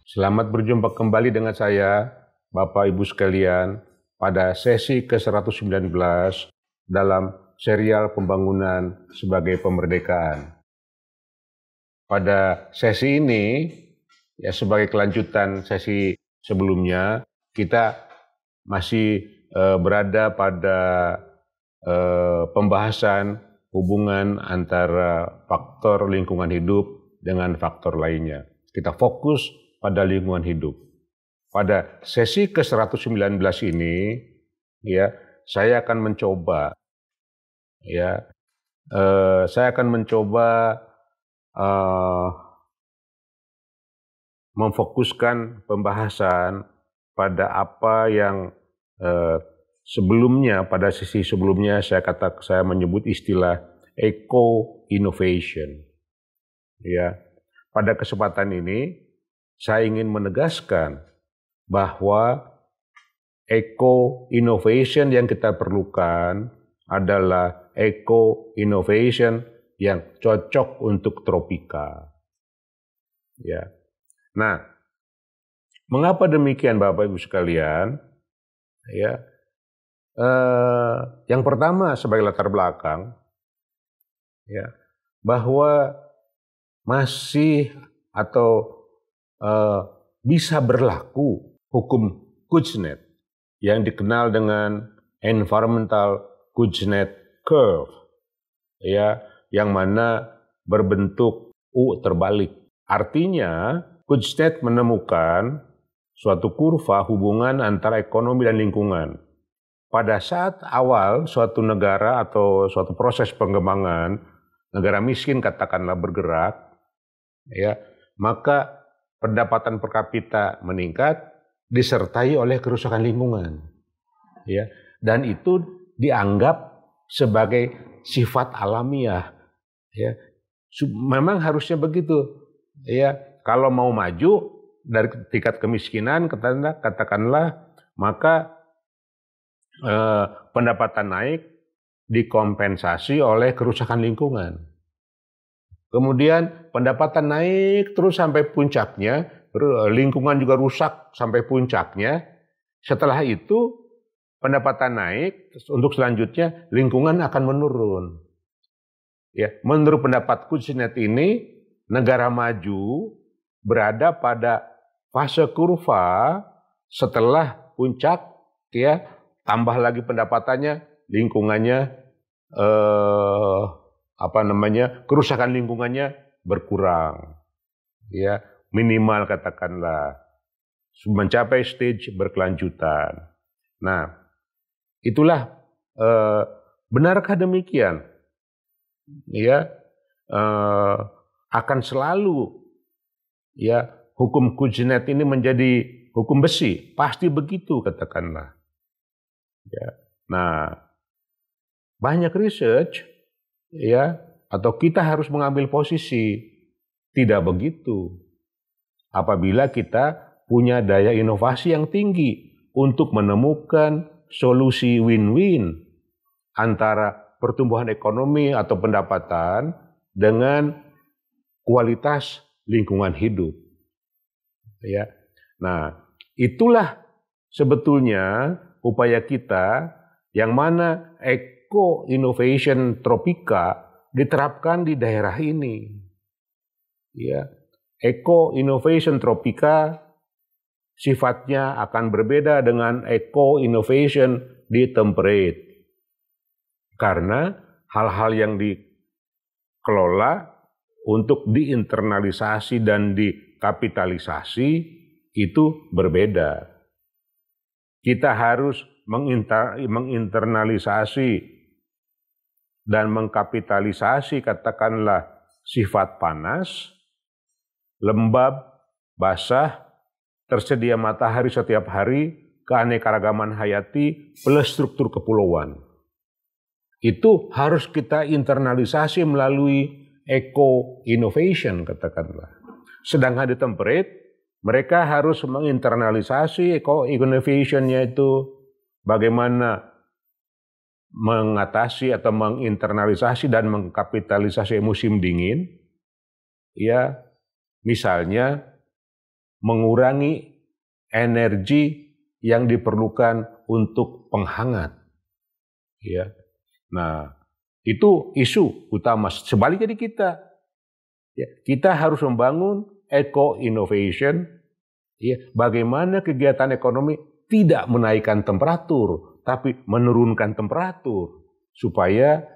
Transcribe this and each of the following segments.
Selamat berjumpa kembali dengan saya, Bapak Ibu sekalian, pada sesi ke-119 dalam serial pembangunan sebagai pemerdekaan. Pada sesi ini, ya sebagai kelanjutan sesi sebelumnya, kita masih berada pada pembahasan hubungan antara faktor lingkungan hidup dengan faktor lainnya. Kita fokus pada lingkungan hidup. Pada sesi ke-119 ini, ya, saya akan mencoba memfokuskan pembahasan pada apa yang sebelumnya, pada sesi sebelumnya saya menyebut istilah eco-innovation. Ya, pada kesempatan ini saya ingin menegaskan bahwa eco-innovation yang kita perlukan adalah eco-innovation yang cocok untuk tropika. Ya. Nah, mengapa demikian Bapak Ibu sekalian? Ya, yang pertama sebagai latar belakang, ya, bahwa masih atau bisa berlaku hukum Kuznets yang dikenal dengan environmental Kuznets curve, ya, yang mana berbentuk U terbalik. Artinya Kuznets menemukan suatu kurva hubungan antara ekonomi dan lingkungan. Pada saat awal suatu negara atau suatu proses pengembangan, negara miskin katakanlah bergerak, ya, maka pendapatan per kapita meningkat disertai oleh kerusakan lingkungan, ya, dan itu dianggap sebagai sifat alamiah, ya. Memang harusnya begitu, ya. Kalau mau maju dari tingkat kemiskinan, katakanlah, maka pendapatan naik dikompensasi oleh kerusakan lingkungan. Kemudian pendapatan naik terus sampai puncaknya, lingkungan juga rusak sampai puncaknya. Setelah itu pendapatan naik, untuk selanjutnya lingkungan akan menurun. Ya, menurut pendapat Kuznets ini, negara maju berada pada fase kurva setelah puncak, ya, tambah lagi pendapatannya, lingkungannya kerusakan lingkungannya berkurang, ya, minimal katakanlah mencapai stage berkelanjutan. Nah, itulah benarkah demikian? Ya, akan selalu, ya, hukum Kuznets ini menjadi hukum besi, pasti begitu katakanlah. Ya. Nah, banyak research, ya, atau kita harus mengambil posisi tidak begitu. Apabila kita punya daya inovasi yang tinggi untuk menemukan solusi win-win antara pertumbuhan ekonomi atau pendapatan dengan kualitas lingkungan hidup. Ya. Nah, itulah sebetulnya upaya kita yang mana eco-innovation tropika diterapkan di daerah ini. Ya, eco-innovation tropika sifatnya akan berbeda dengan eco-innovation di temperate. Karena hal-hal yang dikelola untuk diinternalisasi dan dikapitalisasi itu berbeda. Kita harus menginternalisasi dan mengkapitalisasi katakanlah sifat panas, lembab, basah, tersedia matahari setiap hari, keanekaragaman hayati, plus struktur kepulauan. Itu harus kita internalisasi melalui eco-innovation katakanlah. Sedangkan di temperate, mereka harus menginternalisasi eco-innovation-nya itu bagaimana mengatasi atau menginternalisasi dan mengkapitalisasi musim dingin. Ya, misalnya mengurangi energi yang diperlukan untuk penghangat. Ya. Nah, itu isu utama. Sebaliknya di kita, ya, kita harus membangun eco-innovation. Ya, bagaimana kegiatan ekonomi tidak menaikkan temperatur, tapi menurunkan temperatur supaya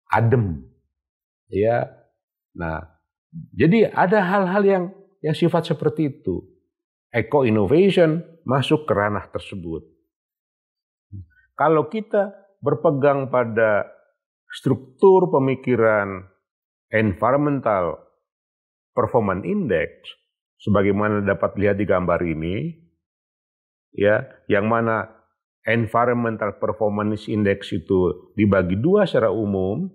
adem. Ya, nah, jadi ada hal-hal yang sifat seperti itu. Eco-innovation masuk ke ranah tersebut. Kalau kita berpegang pada struktur pemikiran environmental performance index, sebagaimana dapat lihat di gambar ini, ya, yang mana environmental performance index itu dibagi dua secara umum,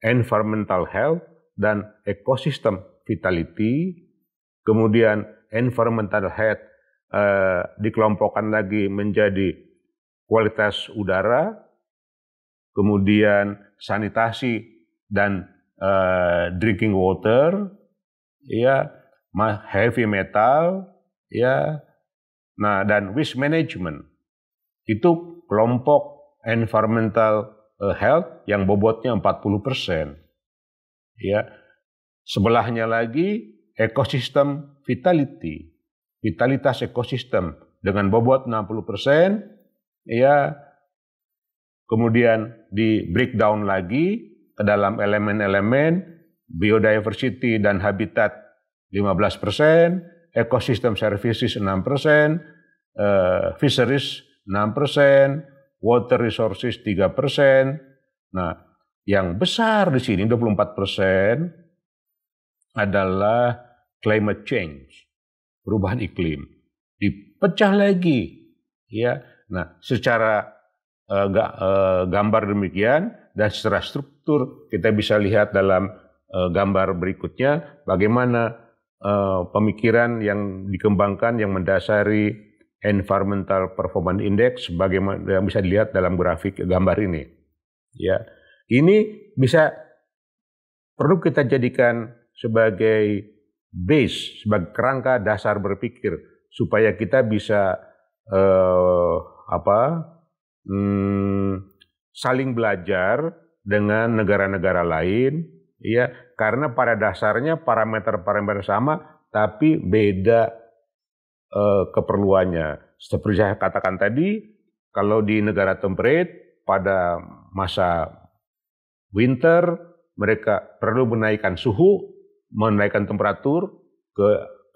environmental health dan ecosystem vitality. Kemudian environmental health dikelompokkan lagi menjadi kualitas udara, kemudian sanitasi dan drinking water, ya, heavy metal, ya, nah, dan waste management. Itu kelompok environmental health yang bobotnya 40%. Ya, sebelahnya lagi ekosistem vitality, vitalitas ekosistem dengan bobot 60%, ya, kemudian di breakdown lagi ke dalam elemen-elemen biodiversity dan habitat 15%, ekosistem services 6%, fisheries 6%, water resources 3%. Nah, yang besar di sini 24% adalah climate change, perubahan iklim. Dipecah lagi, ya. Nah, secara gambar demikian dan secara struktur kita bisa lihat dalam gambar berikutnya bagaimana pemikiran yang dikembangkan yang mendasari environmental performance index sebagaimana yang bisa dilihat dalam grafik gambar ini. Ya, ini bisa perlu kita jadikan sebagai base, sebagai kerangka dasar berpikir supaya kita bisa saling belajar dengan negara-negara lain, ya, karena pada dasarnya parameter-parameter sama tapi beda keperluannya. Seperti saya katakan tadi, kalau di negara temperate pada masa winter mereka perlu menaikkan suhu, menaikkan temperatur ke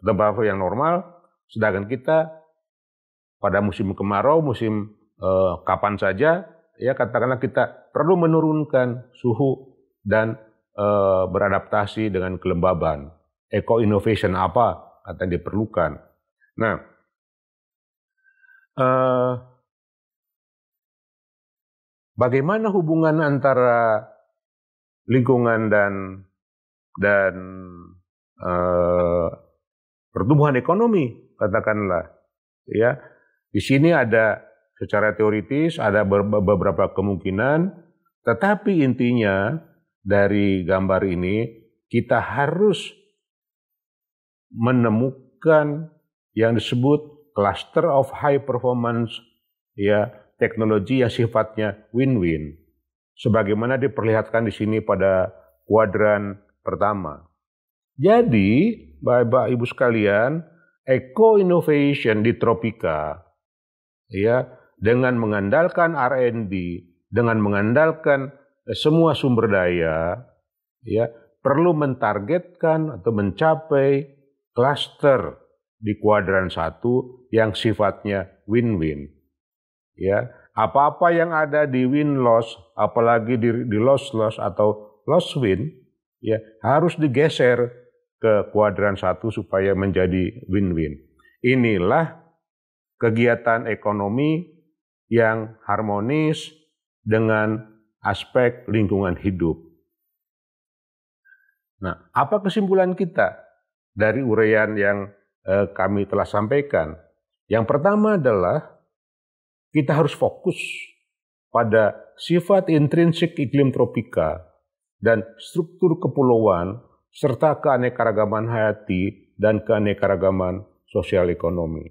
temperatur yang normal, sedangkan kita pada musim kemarau, musim kapan saja, ya, katakanlah kita perlu menurunkan suhu dan beradaptasi dengan kelembaban. Eco-innovation apa yang diperlukan? Nah, bagaimana hubungan antara lingkungan dan pertumbuhan ekonomi, katakanlah, ya. Di sini ada secara teoritis ada beberapa kemungkinan, tetapi intinya dari gambar ini kita harus menemukan yang disebut cluster of high performance, ya, teknologi yang sifatnya win-win, sebagaimana diperlihatkan di sini pada kuadran pertama. Jadi, Bapak Ibu sekalian, eco-innovation di tropika, ya, dengan mengandalkan R&D, dengan mengandalkan semua sumber daya, ya, perlu mentargetkan atau mencapai cluster di kuadran 1 yang sifatnya win-win. Ya, apa-apa yang ada di win-loss, apalagi di loss-loss atau loss-win, ya, harus digeser ke kuadran 1 supaya menjadi win-win. Inilah kegiatan ekonomi yang harmonis dengan aspek lingkungan hidup. Nah, apa kesimpulan kita dari uraian yang kami telah sampaikan? Yang pertama adalah kita harus fokus pada sifat intrinsik iklim tropika dan struktur kepulauan serta keanekaragaman hayati dan keanekaragaman sosial ekonomi.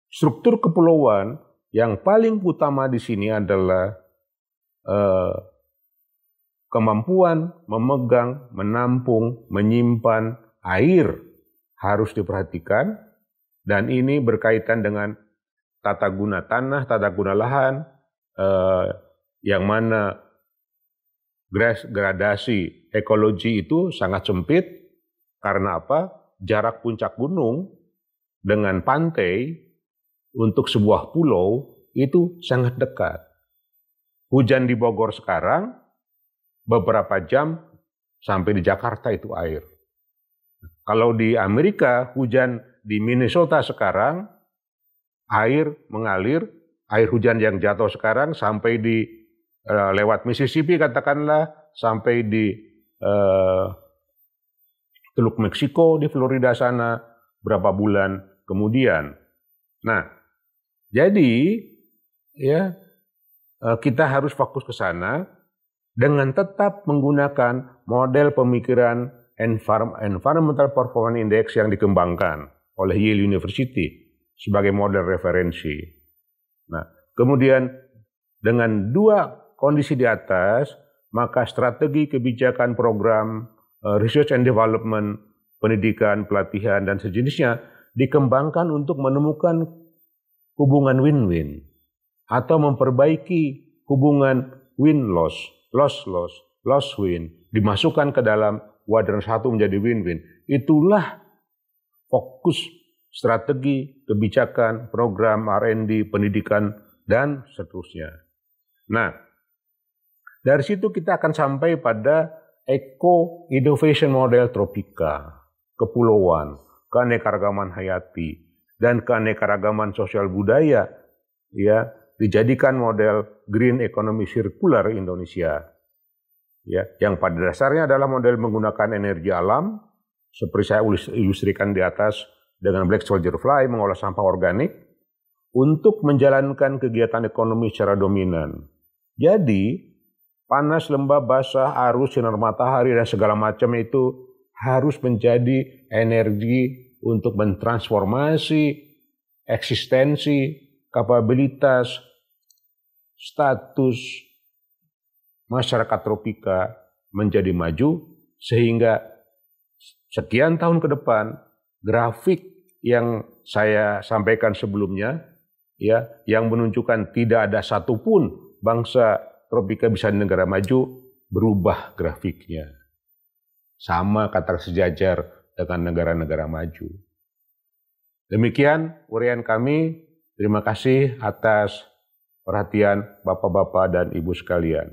Struktur kepulauan yang paling utama di sini adalah kemampuan memegang, menampung, menyimpan air harus diperhatikan, dan ini berkaitan dengan tata guna tanah, tata guna lahan, yang mana gradasi ekologi itu sangat sempit. Karena apa? Jarak puncak gunung dengan pantai untuk sebuah pulau itu sangat dekat. Hujan di Bogor sekarang, beberapa jam sampai di Jakarta itu air. Kalau di Amerika, hujan di Minnesota sekarang, air mengalir, air hujan yang jatuh sekarang sampai di lewat Mississippi katakanlah, sampai di Teluk Meksiko di Florida sana berapa bulan kemudian. Nah, jadi ya kita harus fokus ke sana dengan tetap menggunakan model pemikiran Environmental Performance Index yang dikembangkan oleh Yale University sebagai model referensi. Nah, kemudian dengan dua kondisi di atas, maka strategi kebijakan program research and development, pendidikan, pelatihan, dan sejenisnya dikembangkan untuk menemukan hubungan win-win atau memperbaiki hubungan win-loss, loss-loss, loss-win, dimasukkan ke dalam kuadran 1 menjadi win-win. Itulah fokus strategi, kebijakan, program R&D, pendidikan, dan seterusnya. Nah, dari situ kita akan sampai pada Eco Innovation Model Tropika, kepulauan, keanekaragaman hayati, dan keanekaragaman sosial budaya, ya, dijadikan model Green Economy Circular Indonesia, ya, yang pada dasarnya adalah model menggunakan energi alam, seperti saya ilustrasikan di atas dengan Black Soldier Fly, mengolah sampah organik, untuk menjalankan kegiatan ekonomi secara dominan. Jadi, panas, lembab, basah, arus, sinar matahari, dan segala macam itu harus menjadi energi untuk mentransformasi eksistensi, kapabilitas, status masyarakat tropika menjadi maju, sehingga sekian tahun ke depan grafik yang saya sampaikan sebelumnya, ya, yang menunjukkan tidak ada satupun bangsa tropika bisa di negara maju, berubah grafiknya. Sama kata sejajar dengan negara-negara maju. Demikian uraian kami. Terima kasih atas perhatian Bapak-Bapak dan Ibu sekalian.